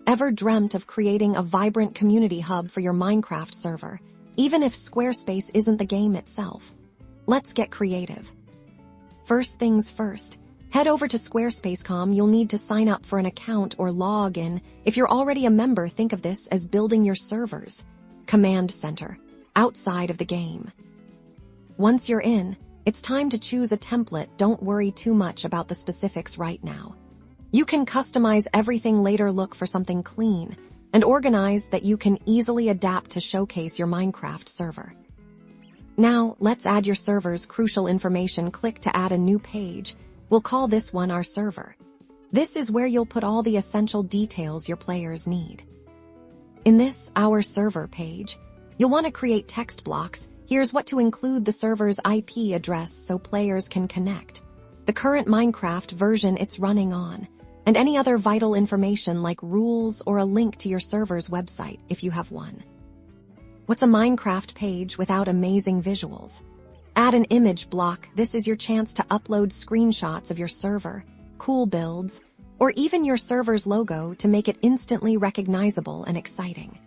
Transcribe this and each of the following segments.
Ever dreamt of creating a vibrant community hub for your Minecraft server, even if Squarespace isn't the game itself? Let's get creative. First things first, head over to Squarespace.com. You'll need to sign up for an account or log in. If you're already a member, think of this as building your server's command center outside of the game. Once you're in, it's time to choose a template. Don't worry too much about the specifics right now. You can customize everything later. Look for something clean and organized that you can easily adapt to showcase your Minecraft server. Now, let's add your server's crucial information. Click to add a new page. We'll call this one our server. This is where you'll put all the essential details your players need. In this Our Server page, you'll want to create text blocks. Here's what to include: the server's IP address so players can connect, the current Minecraft version it's running on, and any other vital information like rules or a link to your server's website if you have one. What's a Minecraft page without amazing visuals? Add an image block. This is your chance to upload screenshots of your server, cool builds, or even your server's logo to make it instantly recognizable and exciting.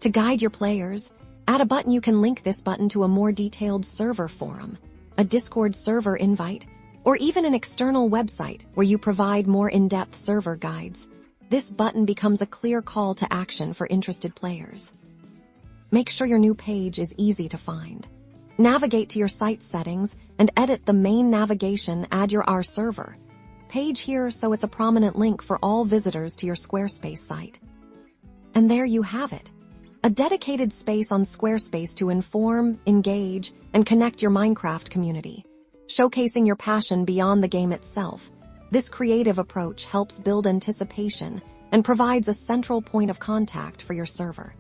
To guide your players, add a button. You can link this button to a more detailed server forum, a Discord server invite, or even an external website where you provide more in-depth server guides. This button becomes a clear call to action for interested players. Make sure your new page is easy to find. Navigate to your site settings and edit the main navigation. Add your Our Server page here so it's a prominent link for all visitors to your Squarespace site. And there you have it. A dedicated space on Squarespace to inform, engage, and connect your Minecraft community, showcasing your passion beyond the game itself. This creative approach helps build anticipation and provides a central point of contact for your server.